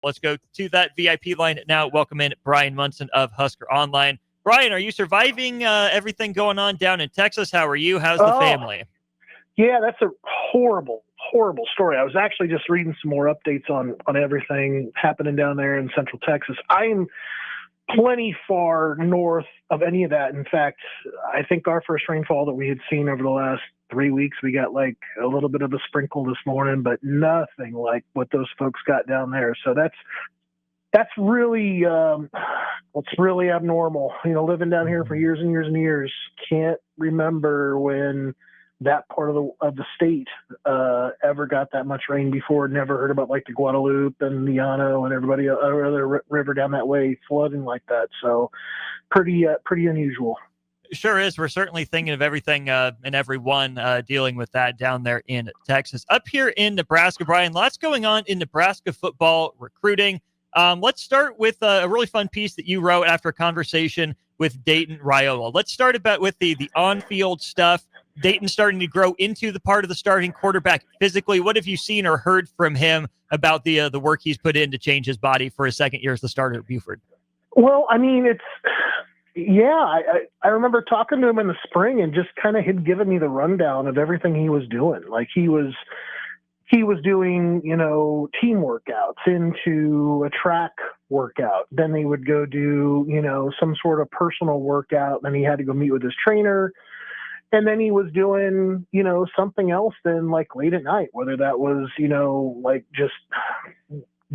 Let's go to that VIP line now. Welcome in Bryan Munson of HuskerOnline. Bryan, are you surviving everything going on down in Texas? How are you? How's the family? Yeah, that's a horrible story. I was actually just reading some more updates on everything happening down there in Central Texas. I'm plenty far north of any of that. In fact, I think our first rainfall that we had seen over the last 3 weeks, we got like a little bit of a sprinkle this morning, but nothing like what those folks got down there. So that's really what's really abnormal. Living down here for years and years and years, can't remember when that part of the state ever got that much rain before. Never heard about like the Guadalupe and the Llano and everybody other river down that way flooding like that. So pretty unusual. Sure is. We're certainly thinking of everything and everyone dealing with that down there in Texas. Up here in Nebraska, Bryan, lots going on in Nebraska football recruiting. Let's start with a really fun piece that you wrote after a conversation with Dayton Raiola. Let's start with the on-field stuff. Dayton starting to grow into the part of the starting quarterback physically. What have you seen or heard from him about the work he's put in to change his body for his second year as the starter at Buford? Well, I mean, I remember talking to him in the spring and just kind of had given me the rundown of everything he was doing. Like he was doing, team workouts into a track workout. Then they would go do, some sort of personal workout. Then he had to go meet with his trainer. And then he was doing, something else then like late at night, whether that was, like just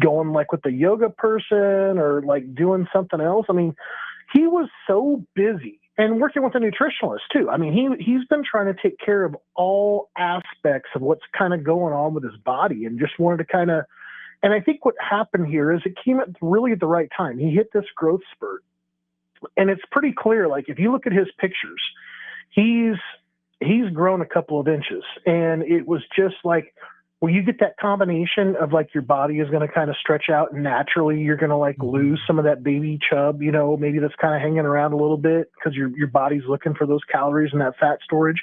going like with the yoga person or like doing something else. I mean, he was so busy and working with a nutritionist too. I mean, he's been trying to take care of all aspects of what's kind of going on with his body and just wanted to and I think what happened here is it came at really at the right time. He hit this growth spurt and it's pretty clear. Like if you look at his pictures, he's grown a couple of inches, and it was just like, well, you get that combination of like your body is going to kind of stretch out and naturally you're going to like lose some of that baby chub, maybe that's kind of hanging around a little bit because your body's looking for those calories and that fat storage.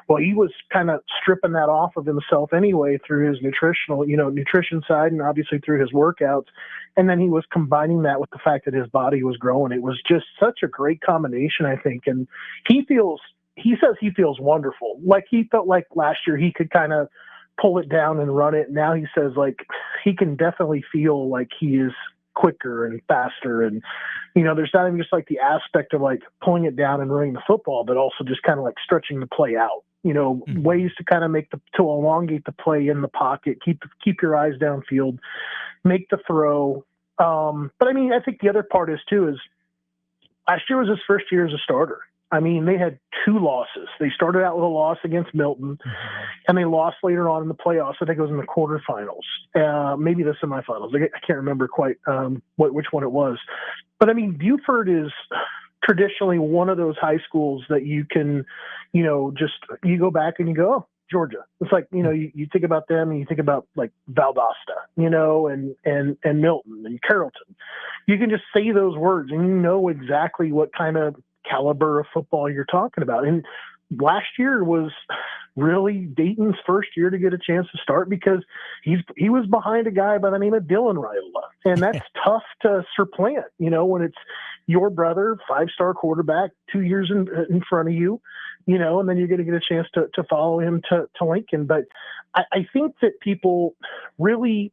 Well, he was kind of stripping that off of himself anyway through his nutrition side and obviously through his workouts. And then he was combining that with the fact that his body was growing. It was just such a great combination, I think. And he says he feels wonderful. Like he felt like last year he could kind of pull it down and run it. Now he says like he can definitely feel like he is quicker and faster. And, there's not even just like the aspect of like pulling it down and running the football, but also just kind of like stretching the play out, ways to kind of to elongate the play in the pocket, keep your eyes downfield, make the throw. But I mean, I think the other part is last year was his first year as a starter. I mean, they had 2 losses. They started out with a loss against Milton, and they lost later on in the playoffs. I think it was in the quarterfinals, maybe the semifinals. I can't remember quite which one it was. But, I mean, Buford is traditionally one of those high schools that you can, you go back and you go, oh, Georgia. It's like, you think about them and you think about like Valdosta, and Milton and Carrollton. You can just say those words and you know exactly what kind of caliber of football you're talking about. And last year was really Dayton's first year to get a chance to start because he was behind a guy by the name of Dylan Raiola. And that's tough to supplant, when it's your brother, 5-star quarterback, 2 years in front of you, and then you're going to get a chance to follow him to Lincoln. But I think that people really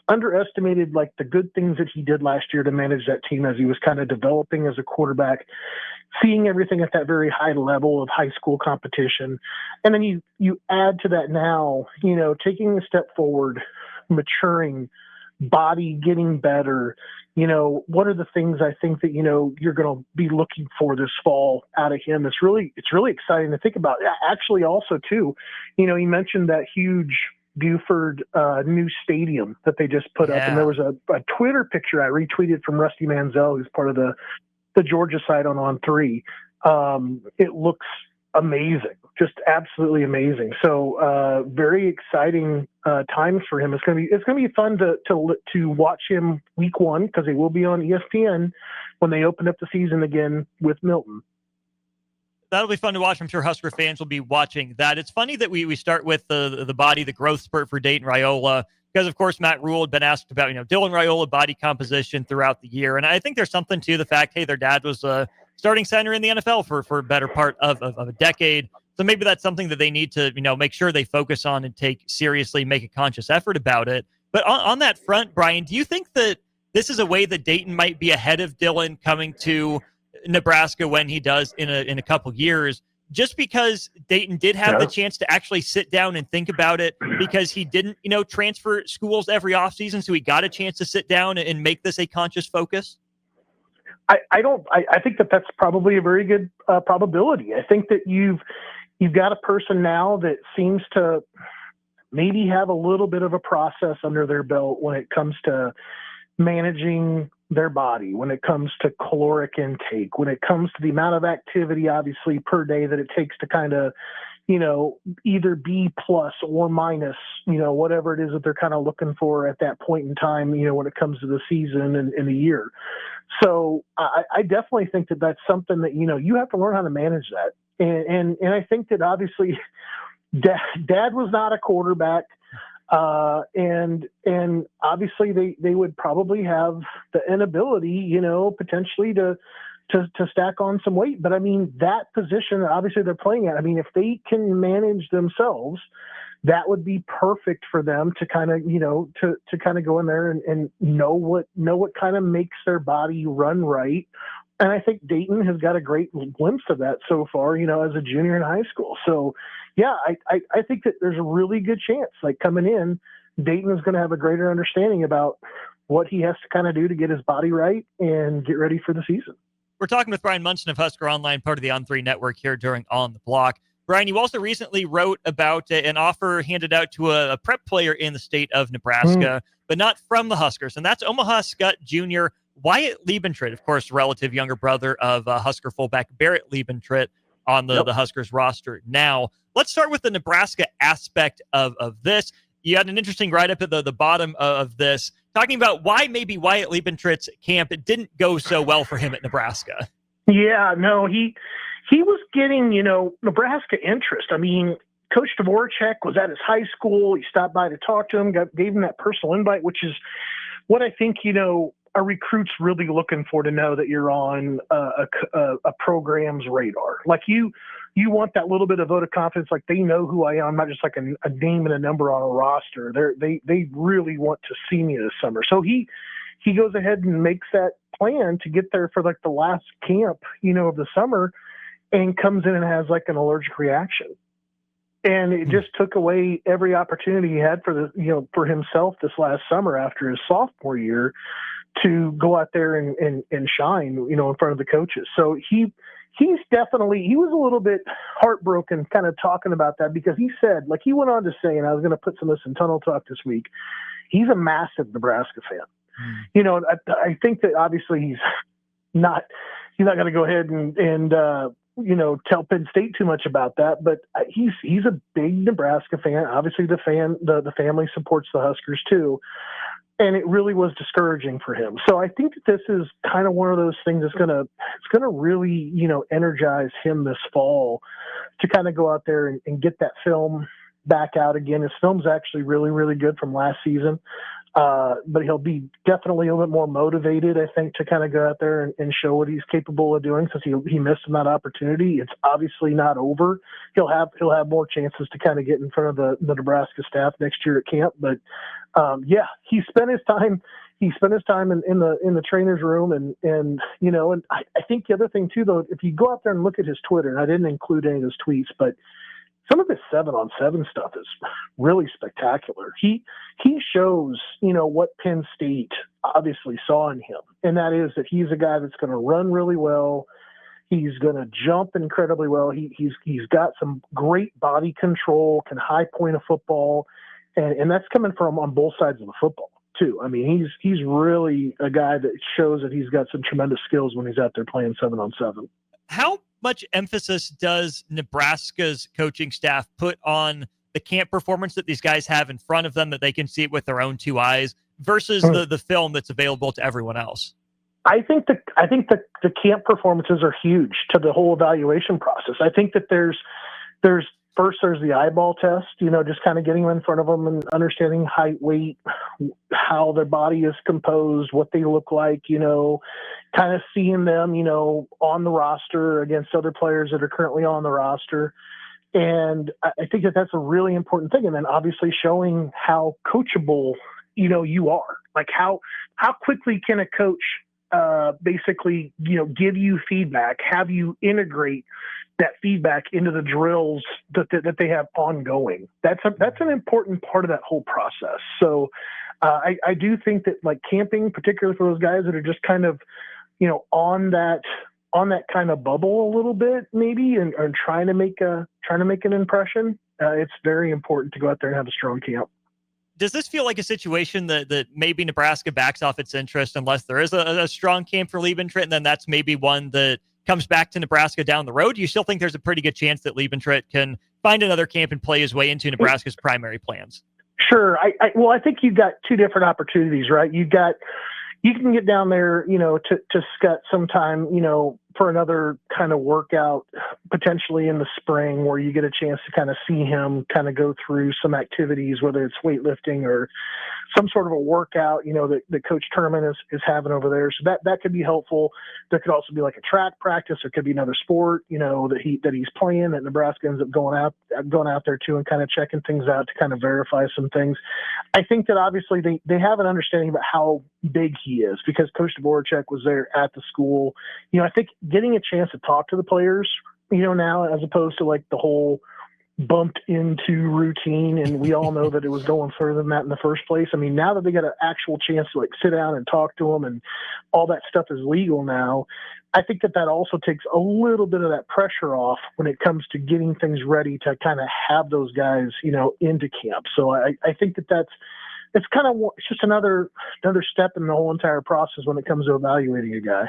underestimated like the good things that he did last year to manage that team as he was kind of developing as a quarterback, seeing everything at that very high level of high school competition. And then you add to that now, taking a step forward, maturing, body getting better. What are the things I think that, you're going to be looking for this fall out of him? It's really exciting to think about. Actually, also too, he mentioned that huge Buford new stadium that they just put up. And there was a Twitter picture I retweeted from Rusty Manziel, who's part of the Georgia site on 3. It looks amazing, just absolutely amazing. So very exciting times for him. It's gonna be fun to watch him week 1 because they will be on ESPN when they open up the season again with Milton. That'll be fun to watch. I'm sure Husker fans will be watching that. It's funny that we start with the body, the growth spurt for Dayton Raiola. because, of course, Matt Rule had been asked about, Dylan Raiola body composition throughout the year. And I think there's something to the fact, hey, their dad was a starting center in the NFL for a better part of a decade. So maybe that's something that they need to, make sure they focus on and take seriously, make a conscious effort about it. But on that front, Bryan, do you think that this is a way that Dayton might be ahead of Dylan coming to Nebraska when he does in a couple years, just because Dayton did have the chance to actually sit down and think about it, because he didn't, transfer schools every offseason, so he got a chance to sit down and make this a conscious focus? I think that's probably a very good probability. I think that you've got a person now that seems to maybe have a little bit of a process under their belt when it comes to managing their body, when it comes to caloric intake, when it comes to the amount of activity, obviously, per day that it takes to kind of, either be plus or minus, whatever it is that they're kind of looking for at that point in time, when it comes to the season and the year. So I definitely think that that's something that, you have to learn how to manage that. And I think that obviously dad was not a quarterback. And obviously they would probably have the inability, potentially to stack on some weight. But I mean, that position, obviously they're playing at, if they can manage themselves, that would be perfect for them to kind of, to kind of go in there and know what kind of makes their body run right. And I think Dayton has got a great glimpse of that so far, as a junior in high school. So, yeah, I think that there's a really good chance, like coming in, Dayton is going to have a greater understanding about what he has to kind of do to get his body right and get ready for the season. We're talking with Bryan Munson of Husker Online, part of the On3 network here during On the Block. Bryan, you also recently wrote about an offer handed out to a prep player in the state of Nebraska, but not from the Huskers, and that's Omaha Skutt Jr. Wyatt Liebentritt, of course, relative younger brother of Husker fullback Barrett Liebentritt on the Huskers roster now. Let's start with the Nebraska aspect of this. You had an interesting write-up at the bottom of this, talking about why maybe Wyatt Liebentritt's camp didn't go so well for him at Nebraska. Yeah, no, he was getting, Nebraska interest. I mean, Coach Dvorak was at his high school. He stopped by to talk to him, gave him that personal invite, which is what I think, a recruit's really looking for, to know that you're on a program's radar. Like you want that little bit of vote of confidence, like they know who I am. I'm not just like a name and a number on a roster. They really want to see me this summer. So he goes ahead and makes that plan to get there for like the last camp, of the summer, and comes in and has like an allergic reaction. And it just took away every opportunity he had for himself this last summer after his sophomore year to go out there and shine, in front of the coaches. So he was a little bit heartbroken kind of talking about that, because he said, like he went on to say, and I was going to put some of this in Tunnel Talk this week, he's a massive Nebraska fan. I think that obviously he's not going to go ahead and tell Penn State too much about that, but he's a big Nebraska fan. Obviously the family supports the Huskers too. And it really was discouraging for him. So I think that this is kind of one of those things that's going to really, energize him this fall to kind of go out there and get that film back out again. His film's actually really, really good from last season. But he'll be definitely a little bit more motivated, I think, to kind of go out there and show what he's capable of doing, since he missed that opportunity. It's obviously not over. He'll have more chances to kind of get in front of the Nebraska staff next year at camp. But he spent his time in the trainer's room, and I think the other thing too, though, if you go out there and look at his Twitter, and I didn't include any of his tweets, but some of his 7-on-7 stuff is really spectacular. He shows, what Penn State obviously saw in him. And that is that he's a guy that's going to run really well. He's going to jump incredibly well. He's got some great body control, can high point a football. And that's coming from on both sides of the football too. I mean, he's really a guy that shows that he's got some tremendous skills when he's out there playing 7-on-7. How much emphasis does Nebraska's coaching staff put on the camp performance that these guys have in front of them, that they can see it with their own two eyes, versus the film that's available to everyone else? I think the camp performances are huge to the whole evaluation process. I think that there's first there's the eyeball test, just kind of getting them in front of them and understanding height, weight, how their body is composed, what they look like, kind of seeing them, on the roster against other players that are currently on the roster. And I think that that's a really important thing. And then obviously showing how coachable, you are. Like how quickly can a coach basically, give you feedback, have you integrate that feedback into the drills that they have ongoing. That's an important part of that whole process. So I do think that like camping, particularly for those guys that are just kind of, on that kind of bubble a little bit maybe, and trying to make an impression, it's very important to go out there and have a strong camp. Does this feel like a situation that maybe Nebraska backs off its interest unless there is a strong camp for Liebentritt, and then that's maybe one that comes back to Nebraska down the road? Do you still think there's a pretty good chance that Liebentritt can find another camp and play his way into Nebraska's primary plans? Sure. I think you've got two different opportunities, right? You can get down there, to Scott sometime, for another kind of workout, potentially in the spring, where you get a chance to kind of see him kind of go through some activities, whether it's weightlifting or some sort of a workout, that Coach Turman is having over there. So that could be helpful. There could also be like a track practice. There could be another sport, that he's playing, that Nebraska ends up going out there to and kind of checking things out to kind of verify some things. I think that obviously they have an understanding about how big he is because Coach Dvorak was there at the school. I think getting a chance to talk to the players, now, as opposed to like the whole bumped into routine, and we all know that it was going further than that in the first place. I mean, now that they got an actual chance to like sit down and talk to them, and all that stuff is legal now, I think that also takes a little bit of that pressure off when it comes to getting things ready to kind of have those guys, into camp. So I think it's kind of, it's just another step in the whole entire process when it comes to evaluating a guy.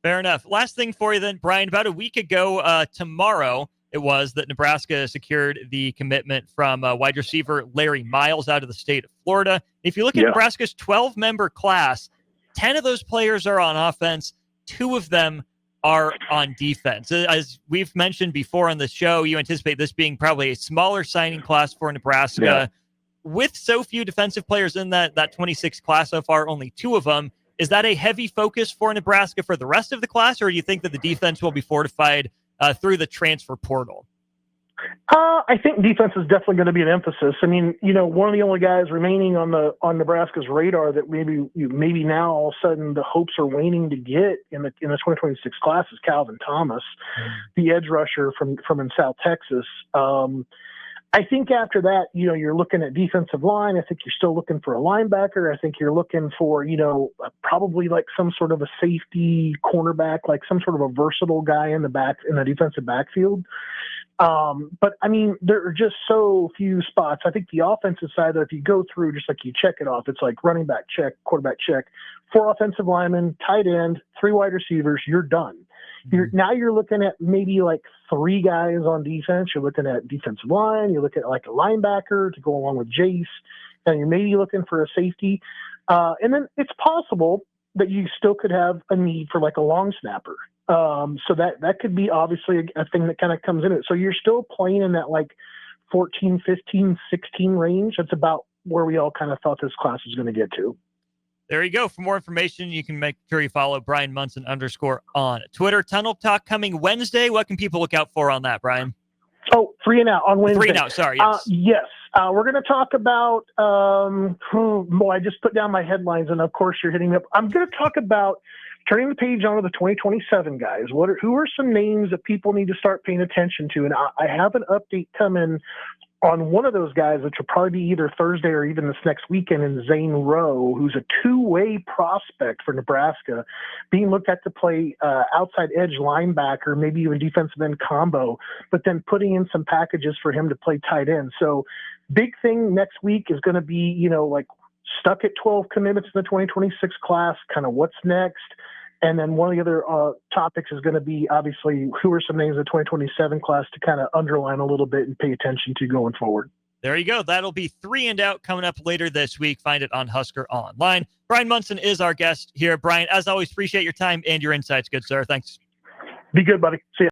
Fair enough. Last thing for you then, Bryan. About a week ago tomorrow, it was that Nebraska secured the commitment from wide receiver Larry Miles out of the state of Florida. If you look at Nebraska's 12-member class, 10 of those players are on offense. 2 of them are on defense. As we've mentioned before on the show, you anticipate this being probably a smaller signing class for Nebraska. Yeah. With so few defensive players in that 26 class so far, only 2 of them. Is that a heavy focus for Nebraska for the rest of the class, or do you think that the defense will be fortified through the transfer portal? I think defense is definitely going to be an emphasis. I mean, one of the only guys remaining on Nebraska's radar that maybe now all of a sudden the hopes are waning to get in the 2026 class is Calvin Thomas, the edge rusher from in South Texas. I think after that, you're looking at defensive line. I think you're still looking for a linebacker. I think you're looking for, probably like some sort of a safety cornerback, like some sort of a versatile guy in the defensive backfield. But I mean, there are just so few spots. I think the offensive side, if you go through, just like you check it off, it's like running back check, quarterback check, 4 offensive linemen, tight end, 3 wide receivers, you're done. Now you're looking at maybe like 3 guys on defense. You're looking at defensive line. You're looking at like a linebacker to go along with Jace, and you're maybe looking for a safety. And then it's possible that you still could have a need for like a long snapper. So that could be obviously a thing that kind of comes in it. So you're still playing in that like 14, 15, 16 range. That's about where we all kind of thought this class was going to get to. There you go. For more information, you can make sure you follow Bryan Munson _ on Twitter. Tunnel Talk coming Wednesday. What can people look out for on that, Bryan? Oh, 3 and Out on Wednesday. 3 and Out, sorry. Yes. Yes. We're going to talk about, I just put down my headlines, and of course you're hitting me up. I'm going to talk about turning the page onto the 2027 guys. Who are some names that people need to start paying attention to? And I have an update coming on one of those guys, which will probably be either Thursday or even this next weekend, in Zane Rowe, who's a 2-way prospect for Nebraska, being looked at to play outside edge linebacker, maybe even defensive end combo, but then putting in some packages for him to play tight end. So big thing next week is going to be, like stuck at 12 commitments in the 2026 class, kind of what's next. And then one of the other topics is going to be, obviously, who are some names in the 2027 class to kind of underline a little bit and pay attention to going forward. There you go. That'll be 3 and Out coming up later this week. Find it on Husker Online. Bryan Munson is our guest here. Bryan, as always, appreciate your time and your insights, good sir. Thanks. Be good, buddy. See ya.